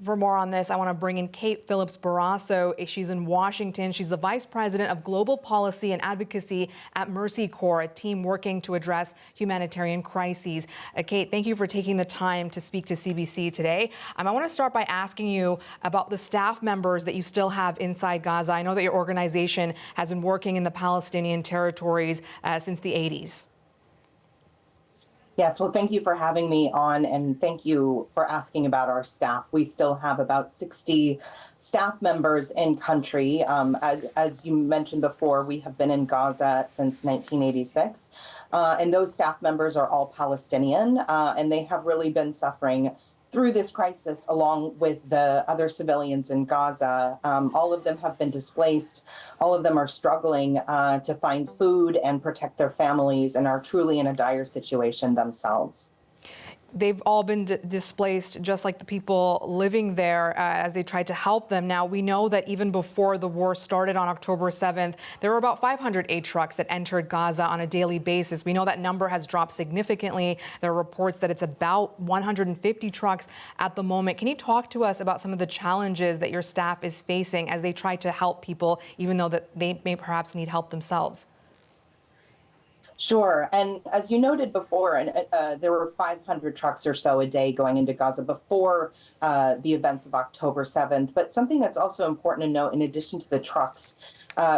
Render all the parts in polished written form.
For more on this, I want to bring in Kate Phillips Barrasso. She's in Washington. She's the Vice President of Global Policy and Advocacy at Mercy Corps, a team working to address humanitarian crises. Kate, thank you for taking the time to speak to CBC today. I want to start by asking you about the staff members that you still have inside Gaza. I know that your organization has been working in the Palestinian territories since the 80s. Yes, well, thank you for having me on, and thank you for asking about our staff. We still have about 60 staff members in country. As you mentioned before, we have been in Gaza since 1986, and those staff members are all Palestinian, and they have really been suffering through this crisis along with the other civilians in Gaza. All of them have been displaced. All of them are struggling to find food and protect their families and are truly in a dire situation themselves. They've all been displaced, just like the people living there as they tried to help them. Now, we know that even before the war started on October 7th, there were about 500 aid trucks that entered Gaza on a daily basis. We know that number has dropped significantly. There are reports that it's about 150 trucks at the moment. Can you talk to us about some of the challenges that your staff is facing as they try to help people, even though that they may perhaps need help themselves? Sure. And as you noted before, there were 500 trucks or so a day going into Gaza before the events of October 7th. But something that's also important to note, in addition to the trucks,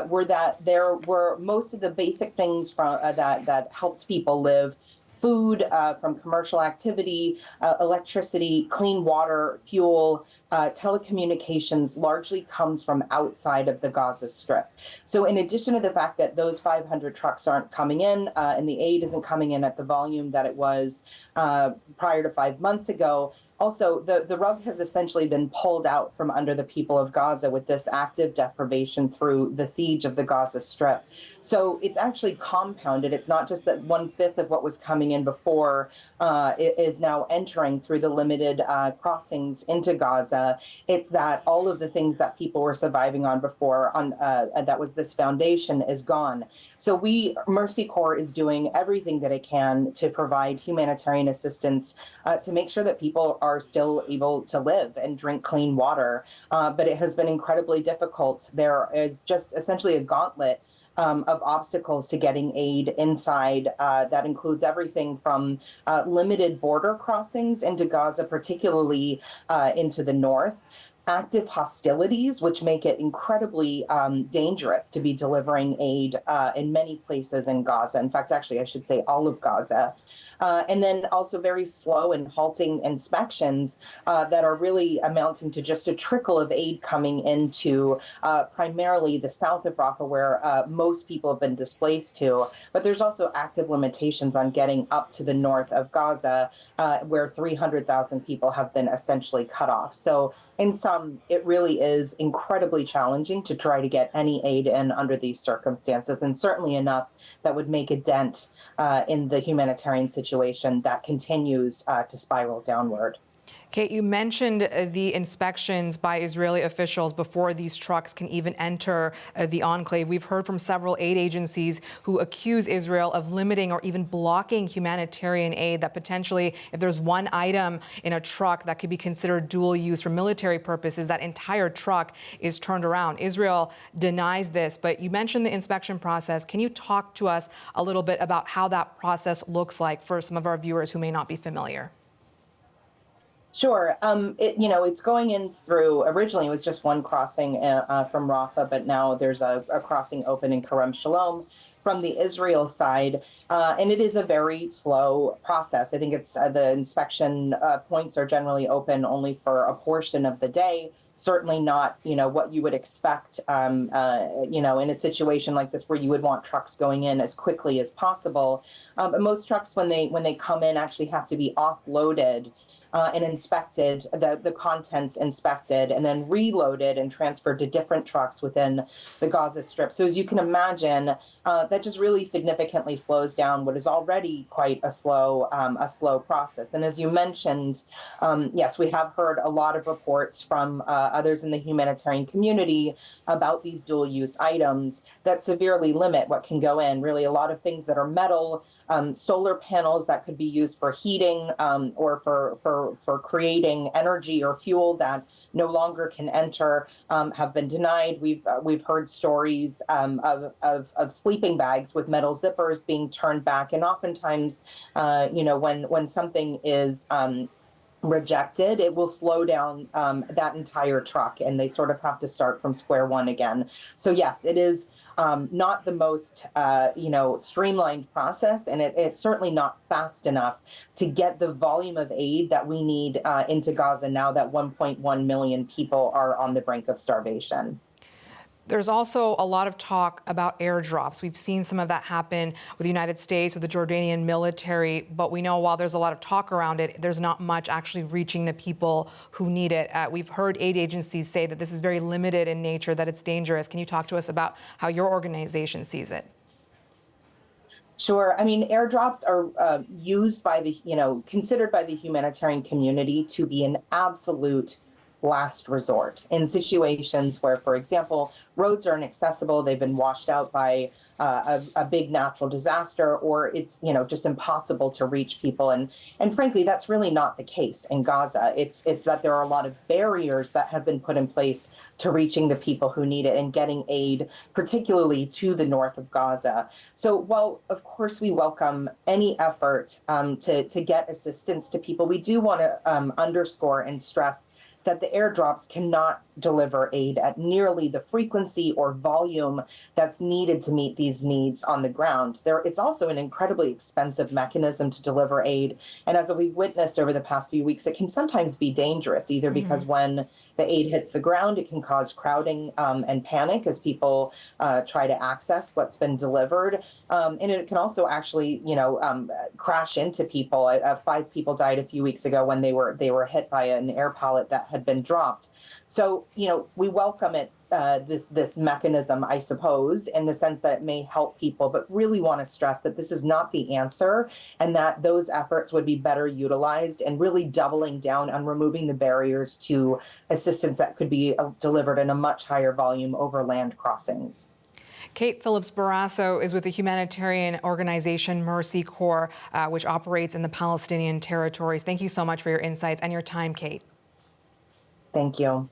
were that there were most of the basic things that helped people live. Food from commercial activity, electricity, clean water, fuel, telecommunications largely comes from outside of the Gaza Strip. So in addition to the fact that those 500 trucks aren't coming in and the aid isn't coming in at the volume that it was prior to 5 months ago, also, the rug has essentially been pulled out from under the people of Gaza with this active deprivation through the siege of the Gaza Strip. So it's actually compounded. It's not just that 1/5 of what was coming in before it is now entering through the limited crossings into Gaza. It's that all of the things that people were surviving on before, that was this foundation, is gone. So Mercy Corps is doing everything that it can to provide humanitarian assistance to make sure that people are still able to live and drink clean water. But it has been incredibly difficult. There is just essentially a gauntlet of obstacles to getting aid inside. That includes everything from limited border crossings into Gaza, particularly into the north. Active hostilities, which make it incredibly dangerous to be delivering aid in many places in Gaza. In fact, actually, I should say all of Gaza. And then also very slow and halting inspections that are really amounting to just a trickle of aid coming into primarily the south of Rafah, where most people have been displaced to. But there's also active limitations on getting up to the north of Gaza, where 300,000 people have been essentially cut off. So in sum, it really is incredibly challenging to try to get any aid in under these circumstances, and certainly enough that would make a dent in the humanitarian situation that continues to spiral downward. Kate, you mentioned the inspections by Israeli officials before these trucks can even enter the enclave. We've heard from several aid agencies who accuse Israel of limiting or even blocking humanitarian aid, that potentially if there's one item in a truck that could be considered dual use for military purposes, that entire truck is turned around. Israel denies this, but you mentioned the inspection process. Can you talk to us a little bit about how that process looks like for some of our viewers who may not be familiar? Sure. It's going in through, originally it was just one crossing from Rafah, but now there's a crossing open in Kerem Shalom from the Israel side. And it is a very slow process. I think it's the inspection points are generally open only for a portion of the day. Certainly not, what you would expect, in a situation like this where you would want trucks going in as quickly as possible. But most trucks, when they come in, actually have to be offloaded and inspected, the contents inspected, and then reloaded and transferred to different trucks within the Gaza Strip. So as you can imagine, that just really significantly slows down what is already quite a slow process. And as you mentioned, yes, we have heard a lot of reports from others in the humanitarian community about these dual-use items that severely limit what can go in. Really, a lot of things that are metal, solar panels that could be used for heating or for for creating energy or fuel that no longer can enter have been denied. We've heard stories of sleeping bags with metal zippers being turned back, and oftentimes, when something is rejected, it will slow down that entire truck, and they sort of have to start from square one again. So yes, it is not the most streamlined process, and it's certainly not fast enough to get the volume of aid that we need into Gaza now that 1.1 million people are on the brink of starvation. There's also a lot of talk about airdrops. We've seen some of that happen with the United States, with the Jordanian military, but we know while there's a lot of talk around it, there's not much actually reaching the people who need it. We've heard aid agencies say that this is very limited in nature, that it's dangerous. Can you talk to us about how your organization sees it? Sure. I mean, airdrops are used by considered by the humanitarian community to be an absolute last resort in situations where, for example, roads are inaccessible, they've been washed out by a big natural disaster, or it's just impossible to reach people. And frankly, that's really not the case in Gaza. It's that there are a lot of barriers that have been put in place to reaching the people who need it and getting aid, particularly to the north of Gaza. So while, of course, we welcome any effort to get assistance to people, we do want to underscore and stress that the airdrops cannot deliver aid at nearly the frequency or volume that's needed to meet these needs on the ground. It's also an incredibly expensive mechanism to deliver aid. And as we've witnessed over the past few weeks, it can sometimes be dangerous, either because when the aid hits the ground, it can cause crowding and panic as people try to access what's been delivered. And it can also actually, crash into people. 5 people died a few weeks ago when they were hit by an air pallet that had been dropped. So, we welcome it, this mechanism, I suppose, in the sense that it may help people, but really want to stress that this is not the answer, and that those efforts would be better utilized and really doubling down on removing the barriers to assistance that could be delivered in a much higher volume over land crossings. Kate Phillips Barrasso is with the humanitarian organization Mercy Corps, which operates in the Palestinian territories. Thank you so much for your insights and your time, Kate. Thank you.